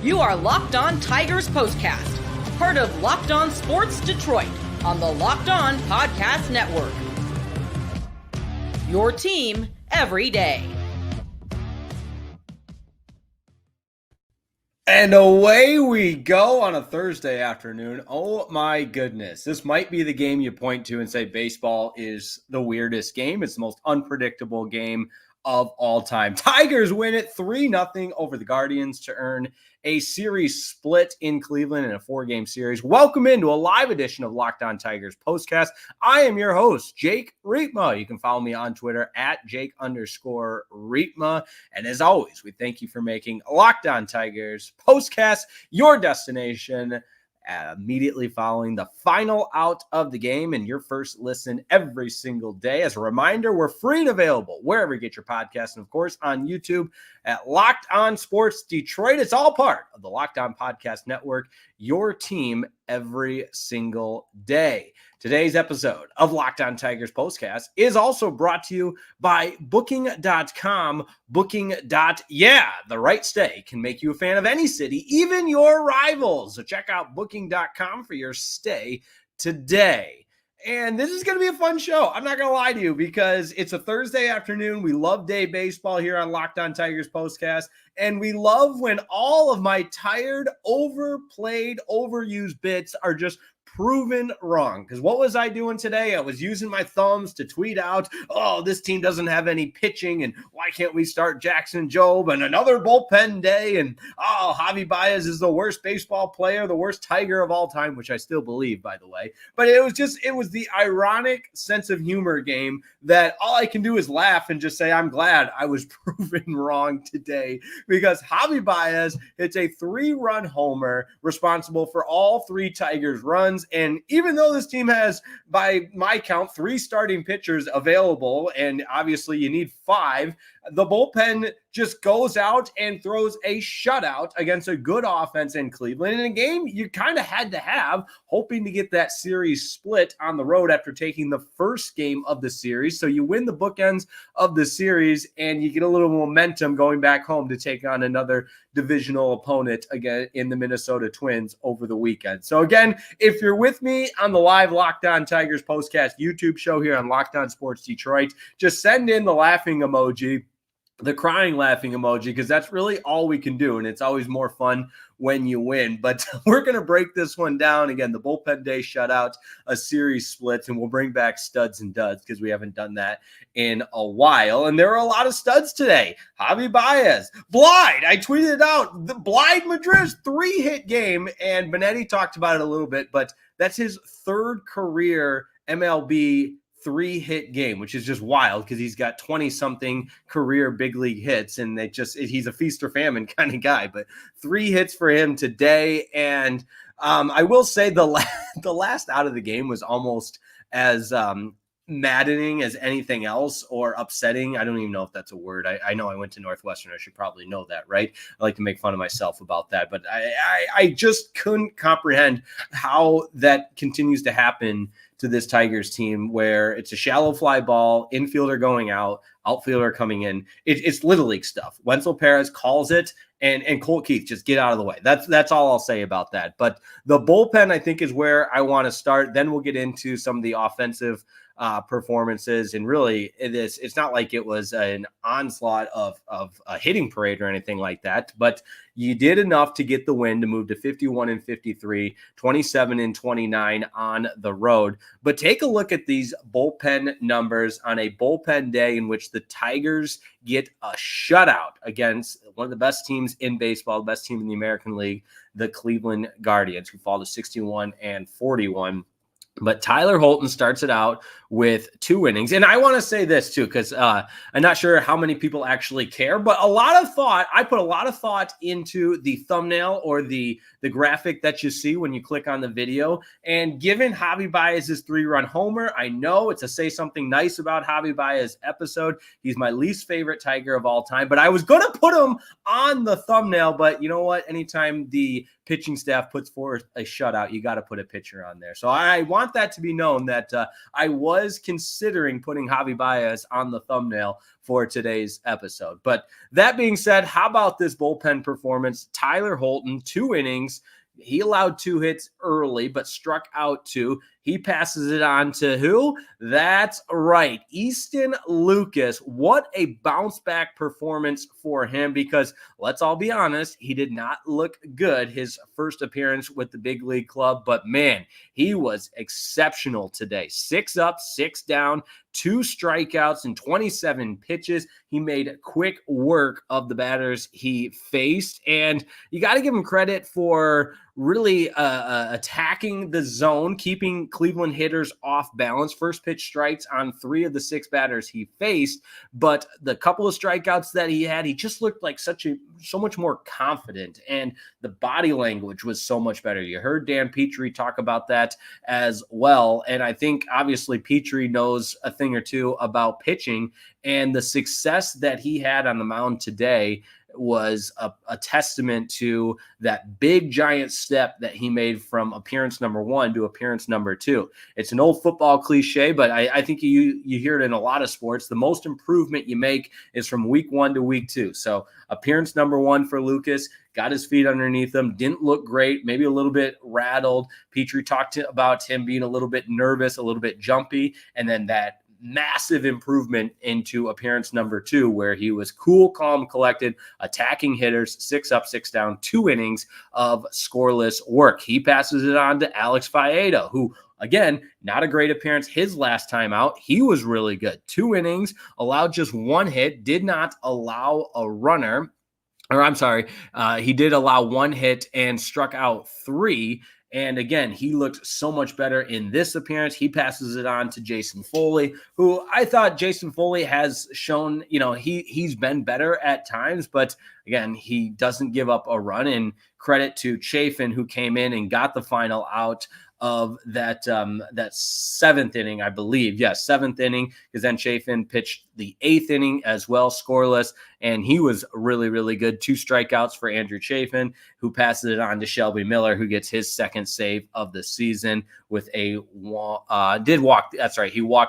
You are Locked On Tigers Postcast, part of Locked On Sports Detroit on the Locked On Podcast Network. Your team every day. And away we go on a Thursday afternoon. Oh my goodness. This might be the game you point to and say baseball is the weirdest game. It's the most unpredictable game of all time. Tigers win it 3-0 over the Guardians to earn a series split in Cleveland in a 4-game series. Welcome into a live edition of Locked On Tigers Postcast. I am your host, Jake Riepma. You can follow me on Twitter at Jake_Riepma. And as always, we thank you for making Locked On Tigers Postcast your destination immediately following the final out of the game and your first listen every single day. As a reminder, we're free and available wherever you get your podcasts, and of course on YouTube at Locked On Sports Detroit. It's all part of the Locked On Podcast Network, your team every single day. Today's episode of Locked On Tigers Postcast is also brought to you by Booking.com. Booking.yeah, the right stay can make you a fan of any city, even your rivals. So check out Booking.com for your stay today. And this is going to be a fun show. I'm not going to lie to you because it's a Thursday afternoon. We love day baseball here on Locked On Tigers Postcast. And we love when all of my tired, overplayed, overused bits are just proven wrong. Because what was I doing today? I was using my thumbs to tweet out, oh, this team doesn't have any pitching, and why can't we start Jackson Jobe, and another bullpen day, and oh, Javier Báez is the worst baseball player, the worst Tiger of all time, which I still believe, by the way. But it was the ironic sense of humor game that all I can do is laugh and just say, I'm glad I was proven wrong today, because Javier Báez hits a 3-run homer responsible for all 3 Tigers runs. And even though this team has, by my count, 3 starting pitchers available, and obviously you need 5, the bullpen just goes out and throws a shutout against a good offense in Cleveland in a game you kind of had to have, hoping to get that series split on the road after taking the first game of the series. So you win the bookends of the series and you get a little momentum going back home to take on another divisional opponent again in the Minnesota Twins over the weekend. So again, if you're with me on the live Locked On Tigers Postcast YouTube show here on Locked On Sports Detroit, just send in the laughing emoji, the crying laughing emoji, because that's really all we can do. And it's always more fun when you win. But we're going to break this one down. Again, the bullpen day shutout, a series splits, and we'll bring back studs and duds because we haven't done that in a while. And there are a lot of studs today. Javier Báez, Bligh, I tweeted it out, the Bligh Madris 3-hit game. And Benetti talked about it a little bit, but that's his 3rd career MLB 3-hit game, which is just wild because he's got 20-something career big league hits, and he's a feast or famine kind of guy. But 3 hits for him today, and I will say the last out of the game was almost as maddening as anything else, or upsetting. I don't even know if that's a word. I know I went to Northwestern. I should probably know that, right? I like to make fun of myself about that, but I just couldn't comprehend how that continues to happen to this Tigers team, where it's a shallow fly ball, infielder going out, outfielder coming in. It's Little League stuff. Wenzel Perez calls it, and Colt Keith, just get out of the way. That's all I'll say about that. But the bullpen, I think, is where I want to start. Then we'll get into some of the offensive performances. And really, it's not like it was an onslaught of a hitting parade or anything like that, but you did enough to get the win to move to 51-53, 27-29 on the road. But take a look at these bullpen numbers on a bullpen day in which the Tigers get a shutout against one of the best teams in baseball, the best team in the American League, the Cleveland Guardians, who fall to 61-41. But Tyler Holton starts it out with 2 innings. And I want to say this too, because I'm not sure how many people actually care, but I put a lot of thought into the thumbnail or the graphic that you see when you click on the video. And given Javier Báez's 3-run homer, I know it's a Say Something Nice About Javier Báez episode. He's my least favorite Tiger of all time, but I was going to put him on the thumbnail. But you know what? Anytime the pitching staff puts forth a shutout, you got to put a pitcher on there. So I want that to be known that I was considering putting Javier Báez on the thumbnail for today's episode. But that being said, how about this bullpen performance? Tyler Holton, 2 innings. He allowed 2 hits early, but struck out 2. He passes it on to who? That's right, Easton Lucas. What a bounce back performance for him, because let's all be honest, he did not look good his first appearance with the big league club, but man, he was exceptional today. 6 up, 6 down, 2 strikeouts and 27 pitches. He made quick work of the batters he faced, and you got to give him credit for really attacking the zone, keeping Cleveland hitters off balance. First pitch strikes on 3 of the 6 batters he faced, but the couple of strikeouts that he had, he just looked like so much more confident, and the body language was so much better. You heard Dan Petrie talk about that as well, and I think obviously Petrie knows a thing or two about pitching, and the success that he had on the mound today was a testament to that big giant step that he made from appearance number 1 to appearance number 2. It's an old football cliche, but I think you hear it in a lot of sports. The most improvement you make is from week 1 to week 2. So appearance number 1 for Lucas, got his feet underneath him, didn't look great, maybe a little bit rattled. Petrie talked about him being a little bit nervous, a little bit jumpy, and then that massive improvement into appearance number 2, where he was cool, calm, collected, attacking hitters, 6 up, 6 down, 2 innings of scoreless work. He passes it on to Alex Faedo, who, again, not a great appearance his last time out. He was really good. 2 innings, allowed just 1 hit, did not allow a runner. Or I'm sorry, he did allow 1 hit and struck out 3. And again, he looked so much better in this appearance. He passes it on to Jason Foley, who I thought Jason Foley has shown, he's been better at times, but again, he doesn't give up a run. And credit to Chafin, who came in and got the final out of that 7th inning, I believe. Yes, 7th inning, because then Chafin pitched the 8th inning as well, scoreless, and he was really, really good. 2 strikeouts for Andrew Chafin, who passes it on to Shelby Miller, who gets his 2nd save of the season with he walked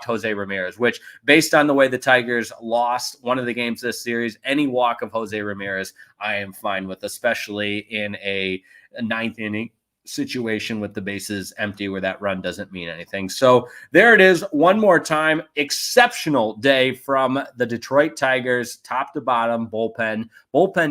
Jose Ramirez, which, based on the way the Tigers lost one of the games this series, any walk of Jose Ramirez I am fine with, especially in a 9th inning situation with the bases empty where that run doesn't mean anything. So there it is one more time. Exceptional day from the Detroit Tigers, top to bottom, bullpen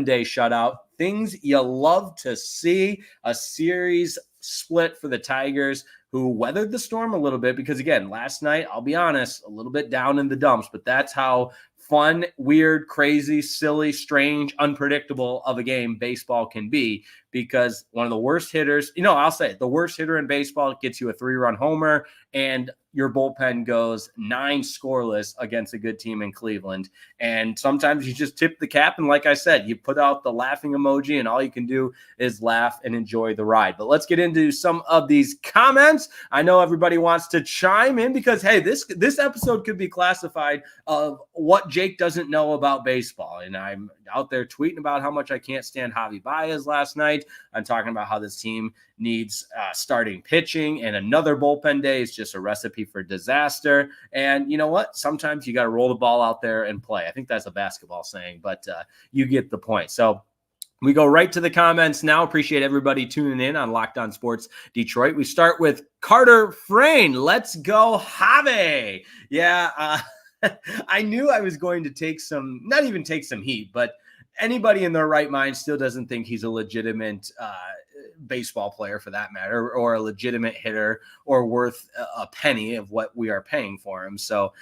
day shutout. Things you love to see. A series split for the Tigers, who weathered the storm a little bit, because again, last night, I'll be honest, a little bit down in the dumps, but that's how fun, weird, crazy, silly, strange, unpredictable of a game baseball can be, because one of the worst hitters, I'll say it, the worst hitter in baseball gets you a 3-run homer, and your bullpen goes 9 scoreless against a good team in Cleveland. And sometimes you just tip the cap, and like I said, you put out the laughing emoji, and all you can do is laugh and enjoy the ride. But let's get into some of these comments. I know everybody wants to chime in, because, hey, this episode could be classified of what Jake doesn't know about baseball. And I'm out there tweeting about how much I can't stand Javier Báez last night. I'm talking about how this team needs starting pitching, and another bullpen day is just a recipe for disaster. And you know what? Sometimes you got to roll the ball out there and play. I think that's a basketball saying, but you get the point. So we go right to the comments now. Appreciate everybody tuning in on Locked On Sports Detroit. We start with Carter Frayne. Let's go, Javi. Yeah, I knew I was going to not even take some heat, but anybody in their right mind still doesn't think he's a legitimate baseball player, for that matter, or a legitimate hitter, or worth a penny of what we are paying for him. So,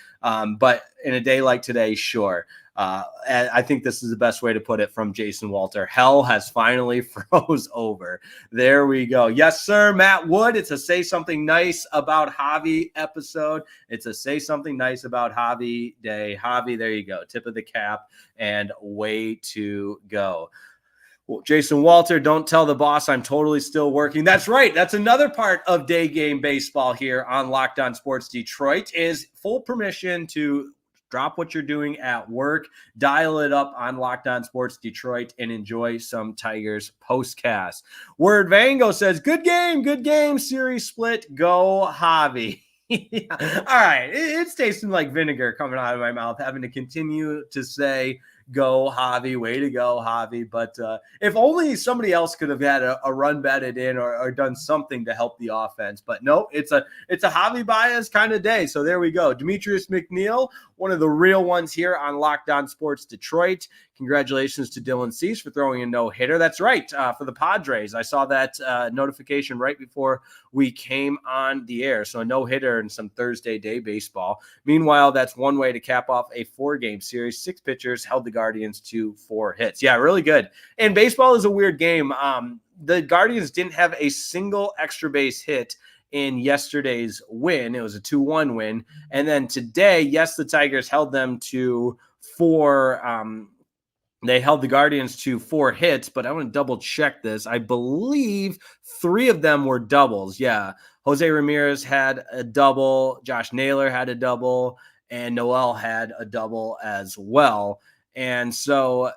but in a day like today, sure. I think this is the best way to put it from Jason Walter. Hell has finally froze over. There we go. Yes, sir, Matt Wood. It's a Say Something Nice About Javi episode. It's a Say Something Nice About Javi day. Javi, there you go. Tip of the cap and way to go. Well, Jason Walter, don't tell the boss I'm totally still working. That's right. That's another part of day game baseball here on Locked On Sports Detroit, is full permission to Drop what you're doing at work, dial it up on Locked On Sports Detroit, and enjoy some Tigers postcast. Word Vango says, good game, series split, go Javi. Yeah. All right, it's tasting like vinegar coming out of my mouth, having to continue to say, go Javi, way to go Javi. But if only somebody else could have had a run batted in or done something to help the offense. But no, it's a Javier Báez kind of day. So there we go. Demetrius McNeil, one of the real ones here on Locked On Sports Detroit. Congratulations to Dylan Cease for throwing a no-hitter. That's right, for the Padres. I saw that notification right before we came on the air. So a no-hitter in some Thursday day baseball. Meanwhile, that's one way to cap off a 4-game series. 6 pitchers held the Guardians to 4 hits. Yeah, really good. And baseball is a weird game. The Guardians didn't have a single extra base hit in yesterday's win. It was a 2-1 win. And then today, yes, the Tigers held them to 4. They held the Guardians to 4 hits, but I want to double check this. I believe 3 of them were doubles. Yeah. Jose Ramirez had a double. Josh Naylor had a double, and Noel had a double as well. And so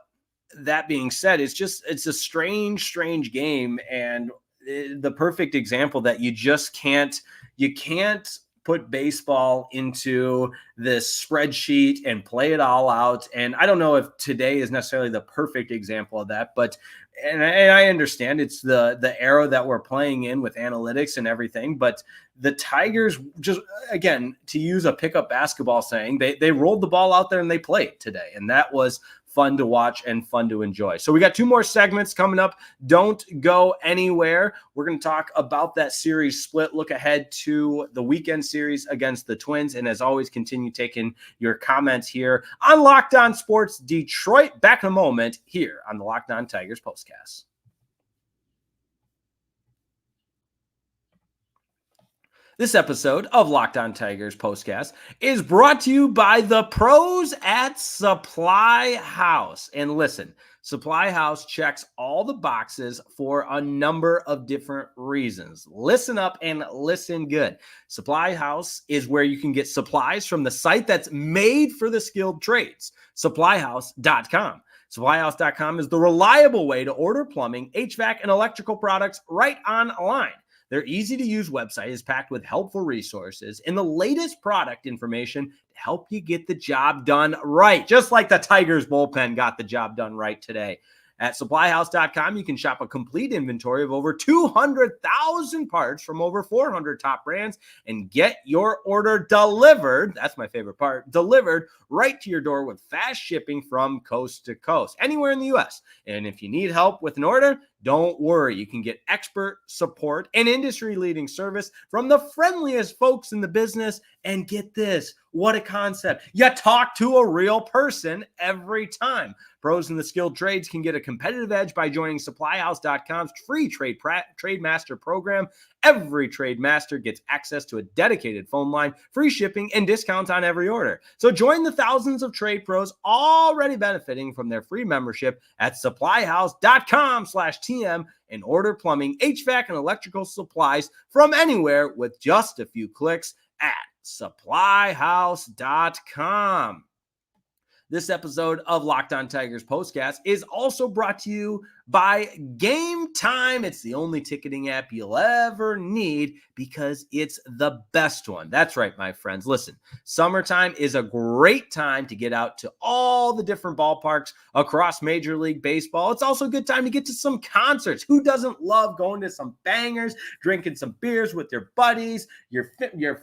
that being said, it's a strange game. And the perfect example that you can't put baseball into this spreadsheet and play it all out. And I don't know if today is necessarily the perfect example of that, but and I understand it's the era that we're playing in with analytics and everything, but the Tigers just, again, to use a pickup basketball saying, they rolled the ball out there and they played today. And that was fun to watch and fun to enjoy. So we got 2 more segments coming up. Don't go anywhere. We're going to talk about that series split, look ahead to the weekend series against the Twins. And as always, continue taking your comments here on Locked On Sports Detroit. Back in a moment here on the Locked On Tigers postcast. This episode of Locked On Tigers postcast is brought to you by the pros at Supply House. And listen, Supply House checks all the boxes for a number of different reasons. Listen up and listen good. Supply House is where you can get supplies from the site that's made for the skilled trades, supplyhouse.com. Supplyhouse.com is the reliable way to order plumbing, HVAC, and electrical products right online. Their easy-to-use website is packed with helpful resources and the latest product information to help you get the job done right, just like the Tigers Bullpen got the job done right today. At supplyhouse.com, you can shop a complete inventory of over 200,000 parts from over 400 top brands and get your order delivered. That's my favorite part. Delivered right to your door with fast shipping from coast to coast, anywhere in the U.S. And if you need help with an order, don't worry. You can get expert support and industry-leading service from the friendliest folks in the business. And get this, what a concept. You talk to a real person every time. Pros in the skilled trades can get a competitive edge by joining supplyhouse.com's free trade master program. Every trade master gets access to a dedicated phone line, free shipping, and discounts on every order. So join the thousands of trade pros already benefiting from their free membership at supplyhouse.com/TM and order plumbing, HVAC, and electrical supplies from anywhere with just a few clicks at supplyhouse.com. This episode of Locked On Tigers postcast is also brought to you by Game Time. It's the only ticketing app you'll ever need because it's the best one. That's right, my friends. Listen, summertime is a great time to get out to all the different ballparks across Major League Baseball. It's also a good time to get to some concerts. Who doesn't love going to some bangers, drinking some beers with your buddies, your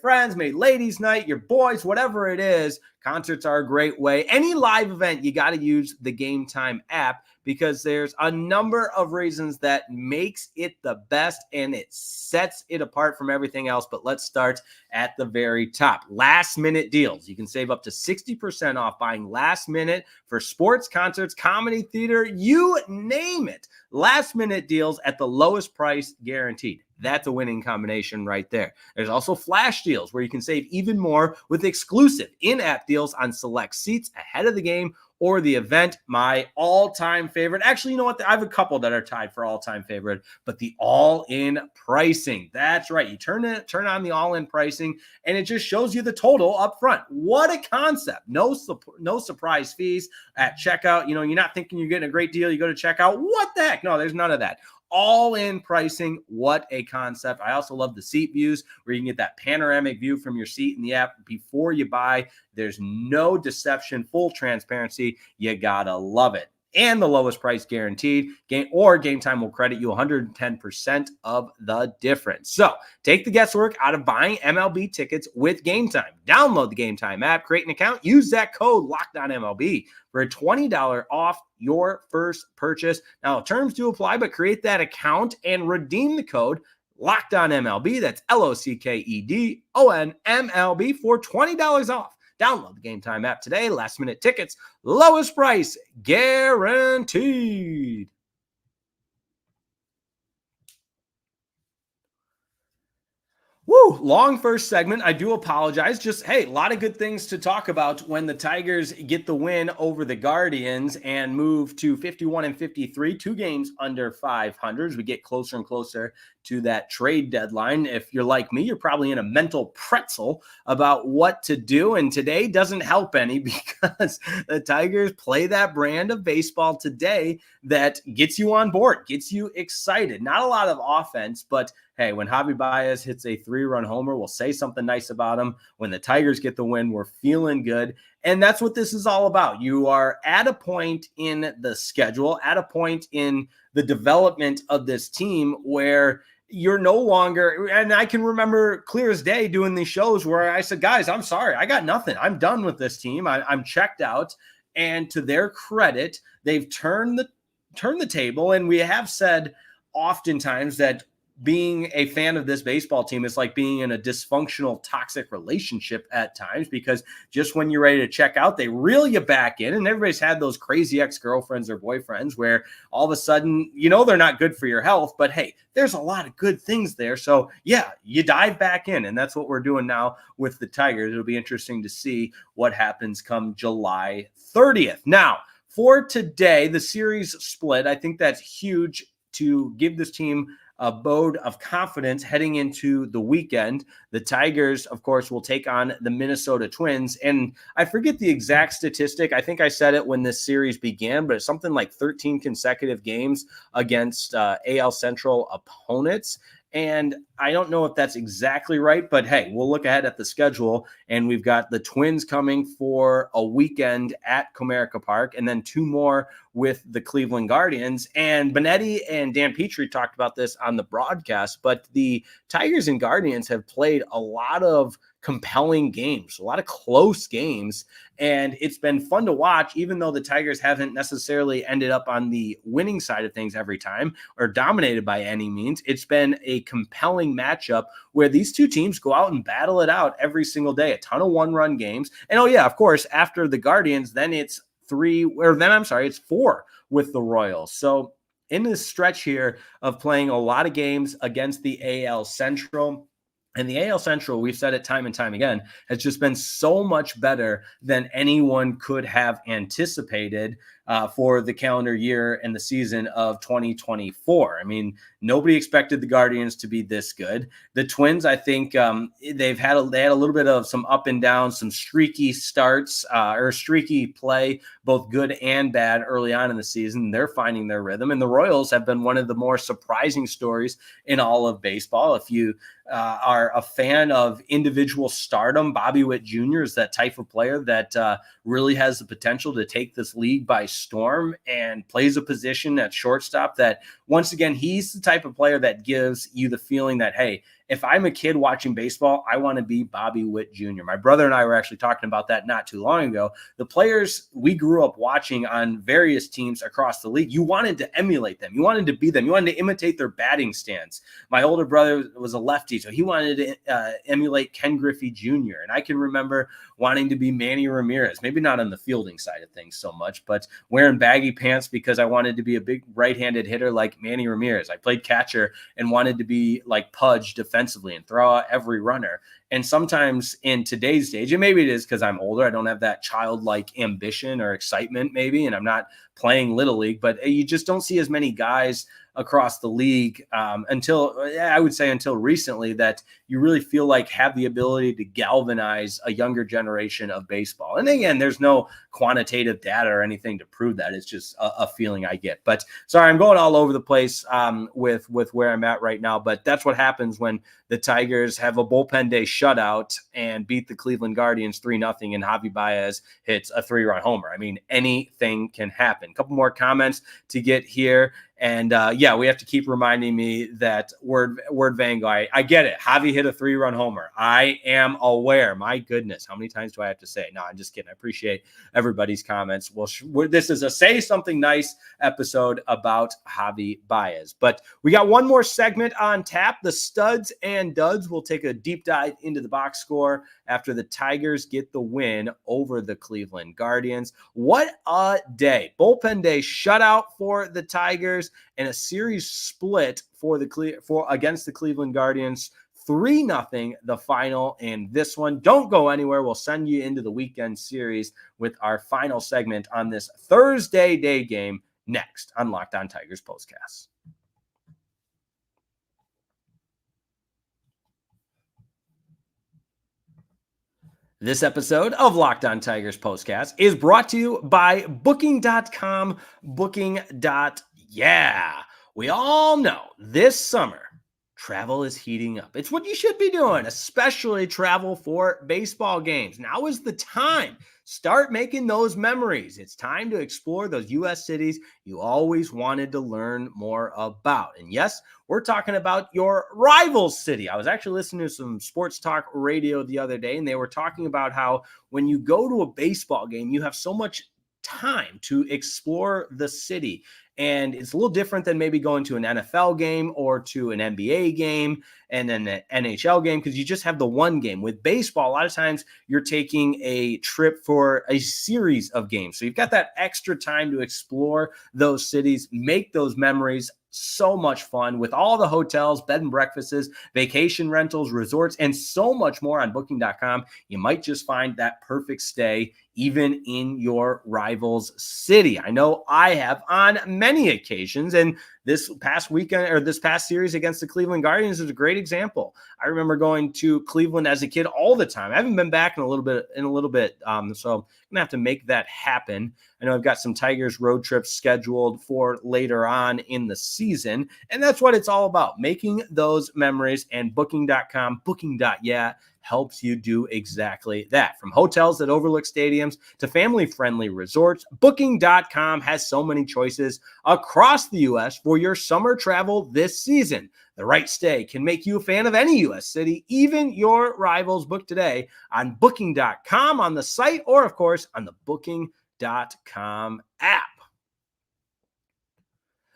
friends, maybe ladies' night, your boys, whatever it is. Concerts are a great way. Any live event, you got to use the Game Time app because there's a number of reasons that makes it the best and it sets it apart from everything else. But let's start at the very top. Last minute deals. You can save up to 60% off buying last minute for sports, concerts, comedy, theater, you name it. Last minute deals at the lowest price guaranteed. That's a winning combination right there. There's also flash deals where you can save even more with exclusive in-app deals on select seats ahead of the game or the event. My all-time favorite, actually, you know what? I have a couple that are tied for all-time favorite, but the all-in pricing. That's right. You turn on the all-in pricing, and it just shows you the total up front. What a concept. No surprise fees at checkout. You're not thinking you're getting a great deal. You go to checkout. What the heck? No, there's none of that. All in pricing. What a concept. I also love the seat views where you can get that panoramic view from your seat in the app before you buy. There's no deception, full transparency. You gotta love it. And the lowest price guaranteed. Game Time will credit you 110% of the difference. So take the guesswork out of buying MLB tickets with Game Time. Download the Game Time app, create an account, use that code LOCKEDONMLB for a $20 off your first purchase. Now, terms do apply, but create that account and redeem the code LOCKEDONMLB. That's LOCKEDONMLB for $20 off. Download the Game Time app today. Last minute tickets, lowest price guaranteed. Woo, long first segment. I do apologize. Just, hey, a lot of good things to talk about when the Tigers get the win over the Guardians and move to 51-53, 2 games under 500. As we get closer and closer to that trade deadline. If you're like me, you're probably in a mental pretzel about what to do. And today doesn't help any because the Tigers play that brand of baseball today that gets you on board, gets you excited. Not a lot of offense, but hey, when Javier Báez hits a 3-run homer, we'll say something nice about him. When the Tigers get the win, we're feeling good. And that's what this is all about. You are at a point in the schedule, at a point in the development of this team where you're no longer, and I can remember clear as day doing these shows where I said, guys, I'm sorry, I got nothing. I'm done with this team. I'm checked out. And to their credit, they've turned the table. And we have said oftentimes that being a fan of this baseball team is like being in a dysfunctional, toxic relationship at times, because just when you're ready to check out, they reel you back in. And everybody's had those crazy ex-girlfriends or boyfriends where all of a sudden, they're not good for your health, but hey, there's a lot of good things there. So yeah, you dive back in, and that's what we're doing now with the Tigers. It'll be interesting to see what happens come July 30th. Now, for today, the series split. I think that's huge to give this team a abode of confidence heading into the weekend. The Tigers, of course, will take on the Minnesota Twins. And I forget the exact statistic. I think I said it when this series began, but it's something like 13 consecutive games against AL Central opponents. And I don't know if that's exactly right, but hey, we'll look ahead at the schedule, and we've got the Twins coming for a weekend at Comerica Park, and then 2 more with the Cleveland Guardians. And Benetti and Dan Petrie talked about this on the broadcast, but the Tigers and Guardians have played a lot of compelling games, a lot of close games, and it's been fun to watch, even though the Tigers haven't necessarily ended up on the winning side of things every time or dominated by any means. It's been a compelling matchup where these two teams go out and battle it out every single day, a ton of 1-run games. And oh yeah, of course, after the Guardians, then it's 4 with the Royals. So in this stretch here of playing a lot of games against the AL Central, and the AL Central, we've said it time and time again, has just been so much better than anyone could have anticipated for the calendar year and the season of 2024. I mean, nobody expected the Guardians to be this good. The Twins, I think they had a little bit of some up and down, some streaky starts or streaky play, both good and bad early on in the season. They're finding their rhythm. And the Royals have been one of the more surprising stories in all of baseball. If you are a fan of individual stardom, Bobby Witt Jr. is that type of player that really has the potential to take this league by storm and plays a position at shortstop that, once again, he's the type of player that gives you the feeling that, hey, if I'm a kid watching baseball, I want to be Bobby Witt Jr. My brother and I were actually talking about that not too long ago. The players we grew up watching on various teams across the league, you wanted to emulate them. You wanted to be them. You wanted to imitate their batting stance. My older brother was a lefty, so he wanted to emulate Ken Griffey Jr. And I can remember wanting to be Manny Ramirez, maybe not on the fielding side of things so much, but wearing baggy pants because I wanted to be a big right-handed hitter like Manny Ramirez. I played catcher and wanted to be like Pudge defensively and throw out every runner. And sometimes in today's stage, and maybe it is because I'm older, I don't have that childlike ambition or excitement maybe, and I'm not playing Little League, but you just don't see as many guys across the league until recently that you really feel like have the ability to galvanize a younger generation of baseball. And again, there's no quantitative data or anything to prove that. It's just a feeling I get. But sorry, I'm going all over the place with where I'm at right now. But that's what happens when the Tigers have a bullpen day shutout and beat the Cleveland Guardians 3-0, and Javier Báez hits a 3-run homer. I mean, anything can happen. A couple more comments to get here. And we have to keep reminding me that word Vanguard. I get it. Javi hit a 3-run homer. I am aware. My goodness, how many times do I have to say it? No, I'm just kidding. I appreciate everybody's comments. Well, this is a Say Something Nice episode about Javier Báez. But we got one more segment on tap. The Studs and Duds. We'll take a deep dive into the box score after the Tigers get the win over the Cleveland Guardians. What a day. Bullpen day shutout for the Tigers and a series split against the Cleveland Guardians. 3-0 the final in this one. Don't go anywhere. We'll send you into the weekend series with our final segment on this Thursday day game next on Locked On Tigers Postcast. This episode of Locked On Tigers Postcast is brought to you by Booking.com. We all know this summer, travel is heating up. It's what you should be doing, especially travel for baseball games. Now is the time. Start making those memories. It's time to explore those U.S. cities you always wanted to learn more about. And yes, we're talking about your rival city. I was actually listening to some sports talk radio the other day, and they were talking about how when you go to a baseball game, you have so much time to explore the city. And it's a little different than maybe going to an NFL game or to an NBA game and then an NHL game, because you just have the one game. With baseball, a lot of times you're taking a trip for a series of games. So you've got that extra time to explore those cities, make those memories. So much fun with all the hotels, bed and breakfasts, vacation rentals, resorts, and so much more on Booking.com. You might just find that perfect stay even in your rival's city. I know I have on many occasions, and this past weekend or this past series against the Cleveland Guardians is a great example. I remember going to Cleveland as a kid all the time. I haven't been back in a little bit. So I'm gonna have to make that happen. I know I've got some Tigers road trips scheduled for later on in the season, and that's what it's all about, making those memories. And Booking.com, helps you do exactly that. From hotels that overlook stadiums to family-friendly resorts, Booking.com has so many choices across the U.S. for your summer travel this season. The right stay can make you a fan of any U.S. city, even your rivals. Book today on Booking.com on the site or, of course, on the Booking.com app.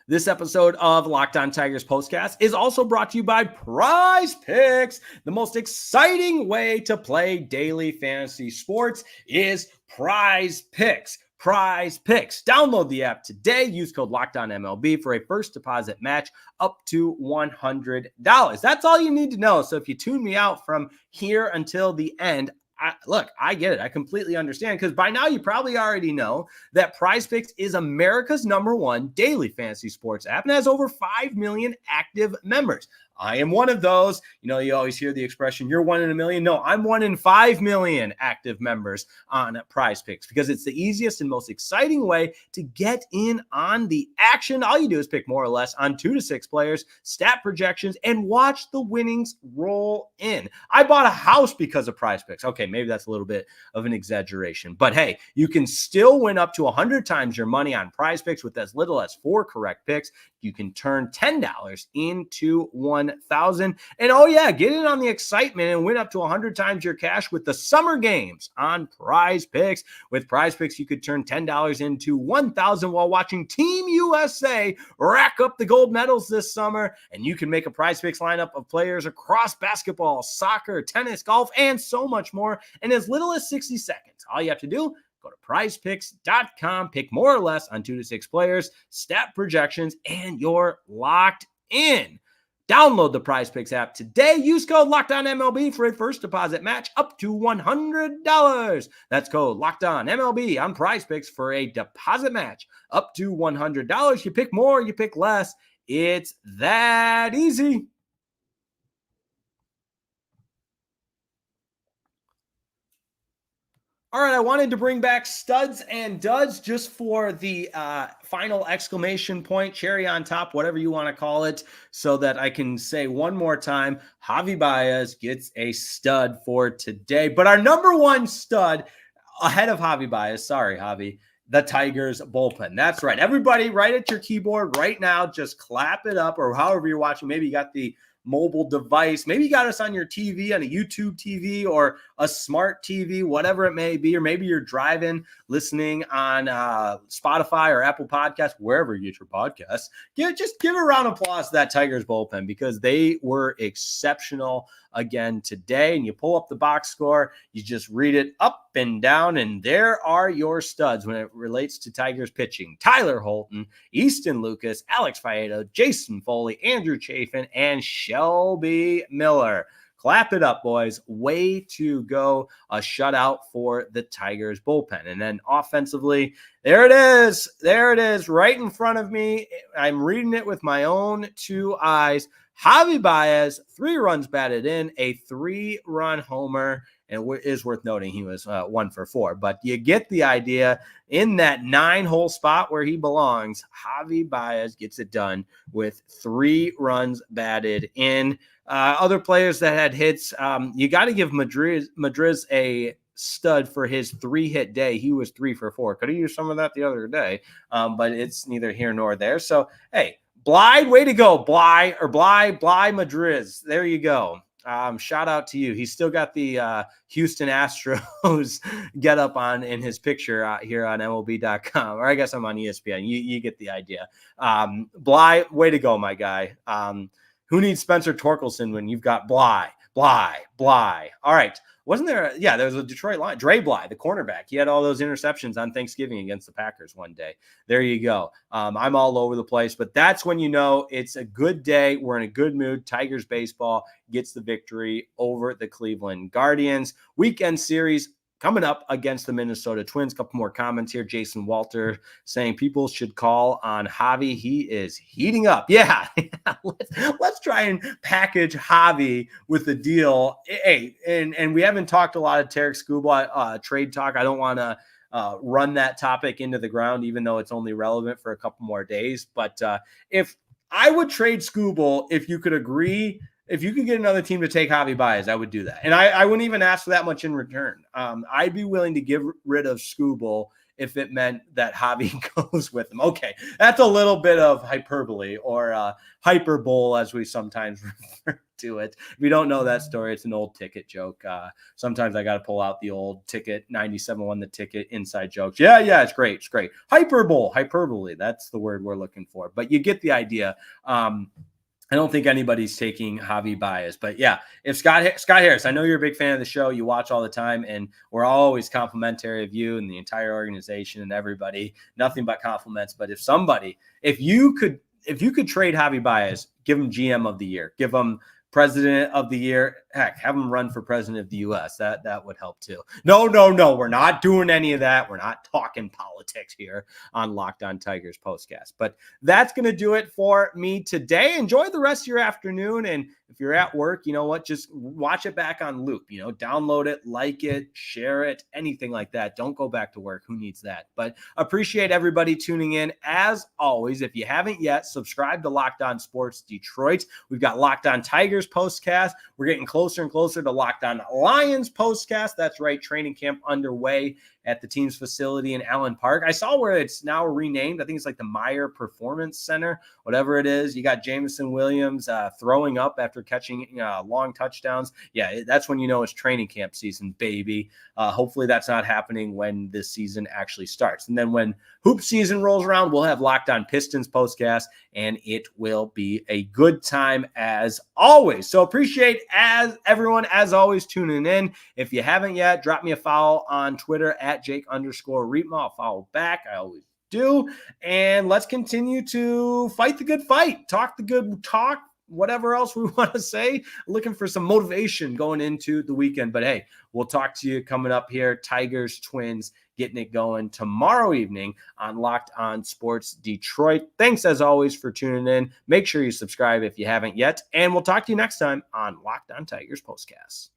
This episode of Locked On Tigers Postcast is also brought to you by Prize Picks. The most exciting way to play daily fantasy sports is Prize Picks. Prize Picks. Download the app today. Use code LOCKEDONMLB for a first deposit match up to $100. That's all you need to know. So if you tune me out from here until the end, I get it. I completely understand, because by now you probably already know that Prize Picks is America's #1 daily fantasy sports app and has over 5 million active members. I am one of those. You know, you always hear the expression, you're 1 in a million. No, I'm 1 in 5 million active members on Prize Picks, because it's the easiest and most exciting way to get in on the action. All you do is pick more or less on 2 to 6 players, stat projections, and watch the winnings roll in. I bought a house because of Prize Picks. Okay, maybe that's a little bit of an exaggeration, but hey, you can still win up to 100 times your money on Prize Picks with as little as 4 correct picks. You can turn $10 into $1,000. And oh yeah, get in on the excitement and win up to 100 times your cash with the summer games on Prize Picks. With Prize Picks, you could turn $10 into $1,000 while watching Team USA rack up the gold medals this summer. And you can make a Prize Picks lineup of players across basketball, soccer, tennis, golf, and so much more in as little as 60 seconds. All you have to do, go to prizepicks.com, pick more or less on 2 to 6 players, stat projections, and you're locked in. Download the PrizePicks app today. Use code LOCKEDONMLB for a first deposit match up to $100. That's code LOCKEDONMLB on PrizePicks for a deposit match up to $100. You pick more, you pick less. It's that easy. All right, I wanted to bring back studs and duds just for the final exclamation point, cherry on top, whatever you want to call it, so that I can say one more time, Javi Báez gets a stud for today. But our number one stud ahead of Javi Báez, sorry, Javi, the Tigers bullpen. That's right. Everybody right at your keyboard right now, just clap it up, or however you're watching. Maybe you got the mobile device. Maybe you got us on your TV, on a YouTube TV or a smart TV, whatever it may be. Or maybe you're driving, listening on Spotify or Apple Podcasts, wherever you get your podcasts. Just give a round of applause to that Tigers bullpen because they were exceptional again today. And you pull up the box score, you just read it up and down, and there are your studs when it relates to Tigers pitching. Tyler Holton, Easton Lucas, Alex Faedo, Jason Foley, Andrew Chafin, and Shelby Miller. Clap it up, boys. Way to go. A shutout for the Tigers bullpen. And then offensively, there it is. There it is right in front of me. I'm reading it with my own two eyes. Javi Báez, 3 runs batted in, a 3-run homer. And it is worth noting he was 1 for 4. But you get the idea. In that 9-hole spot where he belongs, Javi Báez gets it done with 3 runs batted in. Other players that had hits, you got to give Madris a stud for his 3-hit day. He was 3 for 4. Could have used some of that the other day, but it's neither here nor there. So, hey, Bligh, way to go, Bligh Madris. There you go. Shout out to you. He's still got the Houston Astros get up on in his picture here on MLB.com, or I guess I'm on ESPN. You get the idea. Bligh, way to go, my guy. Who needs Spencer Torkelson when you've got Bligh? All right. Wasn't there? There was a Detroit line. Dre Bligh, the cornerback. He had all those interceptions on Thanksgiving against the Packers one day. There you go. I'm all over the place, but that's when you know it's a good day. We're in a good mood. Tigers baseball gets the victory over the Cleveland Guardians. Weekend series coming up against the Minnesota Twins. Couple more comments here. Jason Walter saying people should call on Javi. He is heating up. Yeah. Let's try and package Javi with the deal. Hey, and we haven't talked a lot of Tarek Skubal trade talk. I don't want to run that topic into the ground, even though it's only relevant for a couple more days. But if I would trade Skubal, if you could agree, if you could get another team to take Javi Báez, I would do that. And I wouldn't even ask for that much in return. I'd be willing to get rid of Skubal if it meant that Javi goes with him. Okay, that's a little bit of hyperbole or hyperbole, as we sometimes refer to it. If you don't know that story, it's an old ticket joke. Sometimes I got to pull out the old ticket, 97 won the ticket, inside jokes. Yeah, it's great. It's great. Hyperbole. That's the word we're looking for. But you get the idea. I don't think anybody's taking Javi Báez, but yeah, if Scott Harris, I know you're a big fan of the show, you watch all the time, and we're always complimentary of you and the entire organization and everybody, nothing but compliments. But if you could trade Javi Báez, give him GM of the year, give him president of the year, heck, have him run for president of the U.S. That would help too. No, we're not doing any of that. We're not talking politics here on Locked On Tigers Postcast. But that's going to do it for me today. Enjoy the rest of your afternoon. And if you're at work, you know what, just watch it back on loop, download it, like it, share it, anything like that. Don't go back to work. Who needs that? But appreciate everybody tuning in. As always, if you haven't yet, subscribe to Locked On Sports Detroit. We've got Locked On Tigers Postcast. We're getting closer and closer to Locked On Lions Postcast. That's right. Training camp underway at the team's facility in Allen Park. I saw where it's now renamed. I think it's like the Meyer Performance Center, whatever it is. You got Jameson Williams throwing up after catching long touchdowns. Yeah, that's when you know it's training camp season, baby. Hopefully that's not happening when this season actually starts. And then when hoop season rolls around, we'll have Locked On Pistons Postcast, and it will be a good time as always. So appreciate everyone, as always, tuning in. If you haven't yet, drop me a follow on Twitter at Jake_Riepma. I'll follow back. I always do. And let's continue to fight the good fight. Talk the good talk. whatever else we want to say, looking for some motivation going into the weekend. But hey, we'll talk to you coming up here. Tigers, Twins, getting it going tomorrow evening on Locked On Sports Detroit. Thanks as always for tuning in. Make sure you subscribe if you haven't yet, and we'll talk to you next time on Locked On Tigers Postcast.